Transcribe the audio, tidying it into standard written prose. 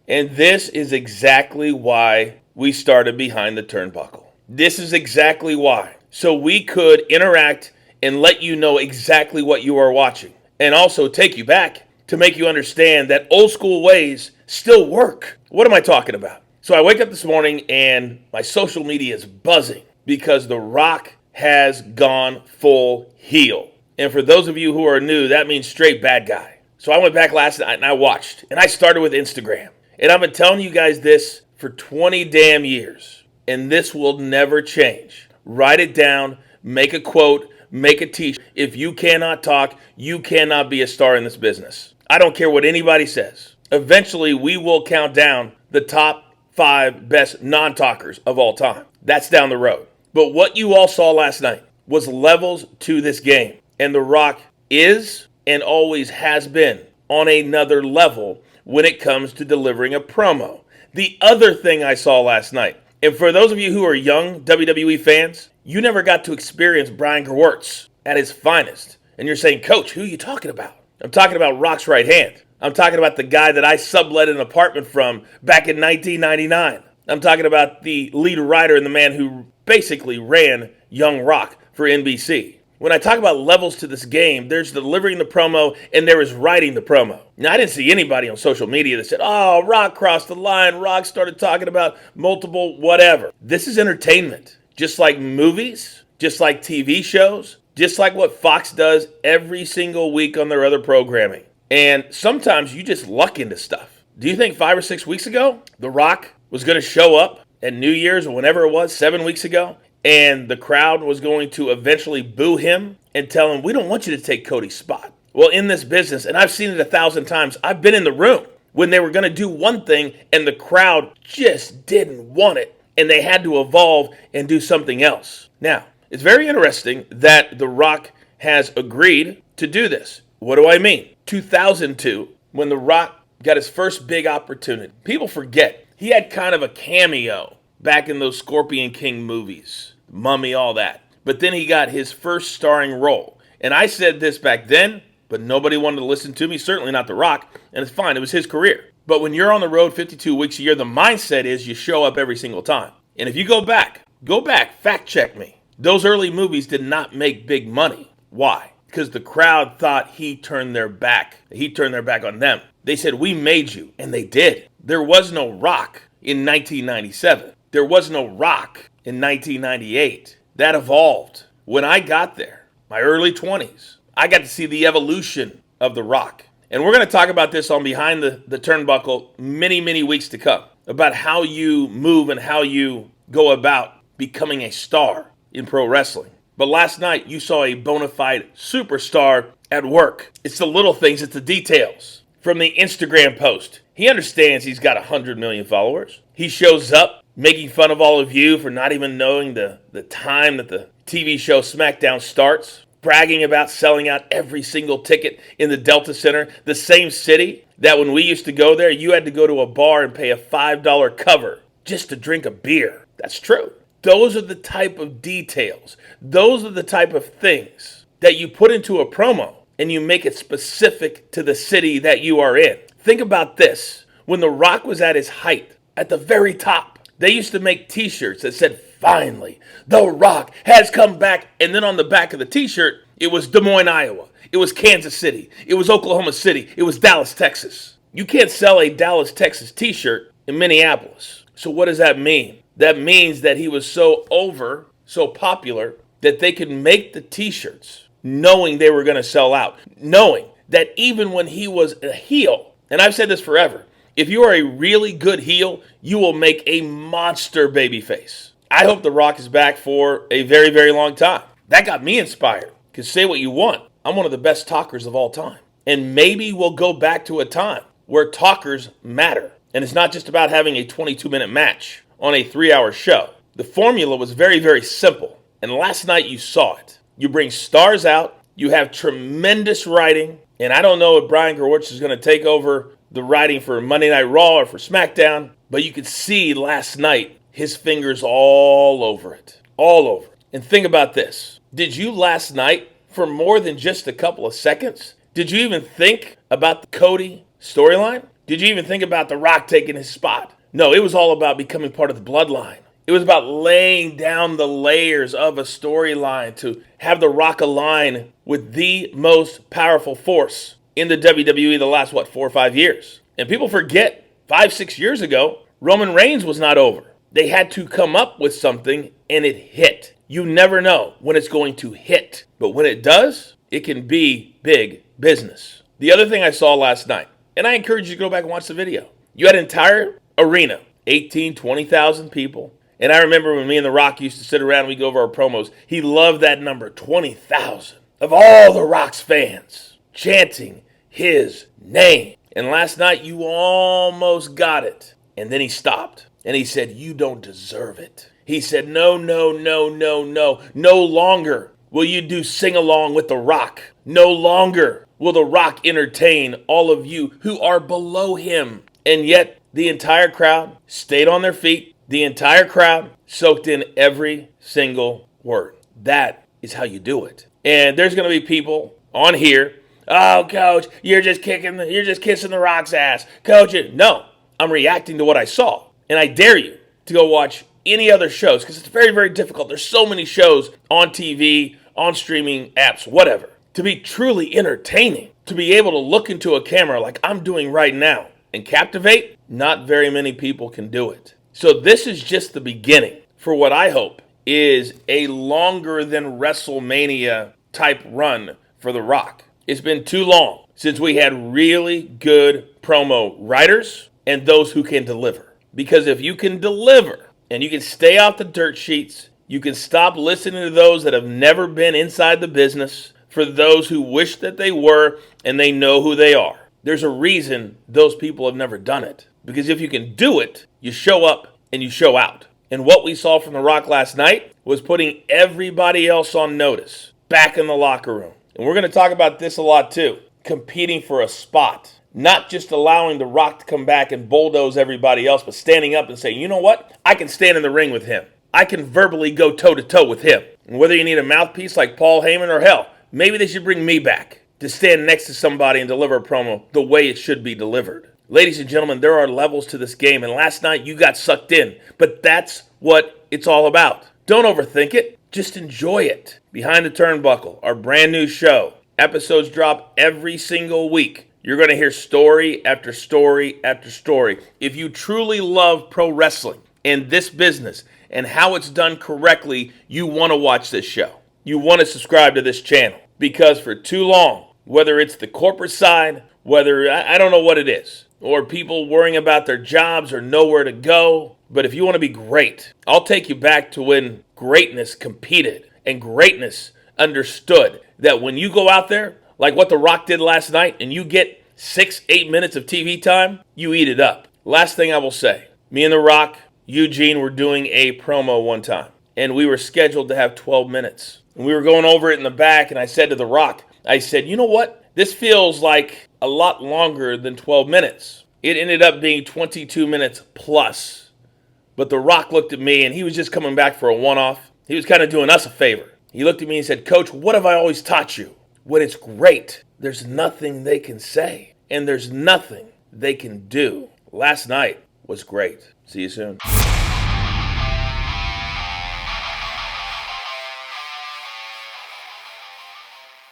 And this is exactly why we started Behind the Turnbuckle. This is exactly why. So we could interact and let you know exactly what you are watching. And also take you back to make you understand that old school ways still work. What am I talking about? So I wake up this morning and my social media is buzzing because The Rock has gone full heel. And for those of you who are new, that means straight bad guy. So I went back last night and I watched. And I started with Instagram. And I've been telling you guys this for 20 damn years. And this will never change. Write it down, make a quote, make a t-shirt. If you cannot talk, you cannot be a star in this business. I don't care what anybody says. Eventually, we will count down the top 5 best non-talkers of all time. That's down the road. But what you all saw last night was levels to this game. And The Rock is and always has been on another level when it comes to delivering a promo. The other thing I saw last night, and for those of you who are young WWE fans, you never got to experience Brian Gewirtz at his finest. And you're saying, Coach, who are you talking about? I'm talking about Rock's right hand. I'm talking about the guy that I sublet an apartment from back in 1999. I'm talking about the lead writer and the man who basically ran Young Rock for NBC. When I talk about levels to this game, there's delivering the promo and there is writing the promo. Now, I didn't see anybody on social media that said, oh, Rock crossed the line. Rock started talking about multiple whatever. This is entertainment. Just like movies, just like TV shows, just like what Fox does every single week on their other programming. And sometimes you just luck into stuff. Do you think 5 or 6 weeks ago, The Rock was going to show up at New Year's or whenever it was, 7 weeks ago, and the crowd was going to eventually boo him and tell him, we don't want you to take Cody's spot? Well, in this business, and I've seen it 1,000 times, I've been in the room when they were going to do one thing and the crowd just didn't want it, and they had to evolve and do something else. Now, it's very interesting that The Rock has agreed to do this. What do I mean? 2002, when The Rock got his first big opportunity. People forget, he had kind of a cameo back in those Scorpion King movies, Mummy, all that. But then he got his first starring role. And I said this back then, but nobody wanted to listen to me, certainly not The Rock, and it's fine, it was his career. But when you're on the road 52 weeks a year, the mindset is you show up every single time. And if you go back, fact check me. Those early movies did not make big money. Why? Because the crowd thought he turned their back on them. They said, we made you, and they did. There was no Rock in 1997. There was no Rock in 1998. That evolved. When I got there, my early 20s, I got to see the evolution of The Rock. And we're going to talk about this on Behind the Turnbuckle many, many weeks to come, about how you move and how you go about becoming a star in pro wrestling. But last night, you saw a bona fide superstar at work. It's the little things, it's the details. From the Instagram post, he understands he's got 100 million followers. He shows up making fun of all of you for not even knowing the time that the TV show SmackDown starts, bragging about selling out every single ticket in the Delta Center, the same city that when we used to go there, you had to go to a bar and pay a $5 cover just to drink a beer. That's true. Those are the type of details. Those are the type of things that you put into a promo and you make it specific to the city that you are in. Think about this. When The Rock was at his height, at the very top, they used to make t-shirts that said, finally, The Rock has come back. And then on the back of the t-shirt, it was Des Moines, Iowa. It was Kansas City. It was Oklahoma City. It was Dallas, Texas. You can't sell a Dallas, Texas t-shirt in Minneapolis. So what does that mean? That means that he was so popular, that they could make the t-shirts knowing they were going to sell out. Knowing that even when he was a heel, and I've said this forever, if you are a really good heel, you will make a monster babyface. I hope The Rock is back for a very, very long time. That got me inspired. Because say what you want, I'm one of the best talkers of all time. And maybe we'll go back to a time where talkers matter. And it's not just about having a 22-minute match on a 3-hour show. The formula was very, very simple. And last night you saw it. You bring stars out. You have tremendous writing. And I don't know if Brian Gewirtz is going to take over the writing for Monday Night Raw or for SmackDown. But you could see last night his fingers all over it. All over it. And think about this. Did you last night, for more than just a couple of seconds, did you even think about the Cody storyline? Did you even think about The Rock taking his spot? No, it was all about becoming part of the bloodline. It was about laying down the layers of a storyline to have The Rock align with the most powerful force in the WWE the last, 4 or 5 years. And people forget, 5, 6 years ago, Roman Reigns was not over. They had to come up with something, and it hit. You never know when it's going to hit. But when it does, it can be big business. The other thing I saw last night, and I encourage you to go back and watch the video. You had an entire arena, 18, 20,000 people. And I remember when me and The Rock used to sit around and we go over our promos, he loved that number, 20,000 of all The Rock's fans chanting his name. And last night you almost got it. And then he stopped and he said, "You don't deserve it." He said, "No, no, no, no, no. No longer will you do sing-along with The Rock. No longer will The Rock entertain all of you who are below him." And yet the entire crowd stayed on their feet. The entire crowd soaked in every single word. That is how you do it. And there's going to be people on here, "Oh, Coach, you're just kissing The Rock's ass. Coach, no, I'm reacting to what I saw. And I dare you to go watch any other shows because it's very, very difficult. There's so many shows on TV, on streaming apps, whatever. To be truly entertaining, to be able to look into a camera like I'm doing right now and captivate, not very many people can do it. So this is just the beginning for what I hope is a longer than WrestleMania type run for The Rock. It's been too long since we had really good promo writers and those who can deliver. Because if you can deliver and you can stay off the dirt sheets, you can stop listening to those that have never been inside the business, for those who wish that they were and they know who they are. There's a reason those people have never done it. Because if you can do it, you show up and you show out. And what we saw from The Rock last night was putting everybody else on notice back in the locker room. And we're going to talk about this a lot too. Competing for a spot. Not just allowing The Rock to come back and bulldoze everybody else, but standing up and saying, "You know what? I can stand in the ring with him. I can verbally go toe-to-toe with him." And whether you need a mouthpiece like Paul Heyman or hell, maybe they should bring me back to stand next to somebody and deliver a promo the way it should be delivered. Ladies and gentlemen, there are levels to this game, and last night you got sucked in. But that's what it's all about. Don't overthink it. Just enjoy it. Behind the Turnbuckle, our brand new show. Episodes drop every single week. You're going to hear story after story after story. If you truly love pro wrestling and this business and how it's done correctly, you want to watch this show. You want to subscribe to this channel. Because for too long, whether it's the corporate side, whether, I don't know what it is, or people worrying about their jobs or nowhere to go, but if you want to be great, I'll take you back to when greatness competed and greatness understood that when you go out there, like what The Rock did last night, and you get 6-8 minutes of TV time, you eat it up. Last thing I will say, me and The Rock, Eugene, were doing a promo one time, and we were scheduled to have 12 minutes. And we were going over it in the back, and I said to The Rock, I said, "You know what? This feels like a lot longer than 12 minutes. It ended up being 22 minutes plus. But The Rock looked at me, and he was just coming back for a one-off. He was kind of doing us a favor. He looked at me and said, "Coach, what have I always taught you? When it's great, there's nothing they can say, and there's nothing they can do." Last night was great. See you soon.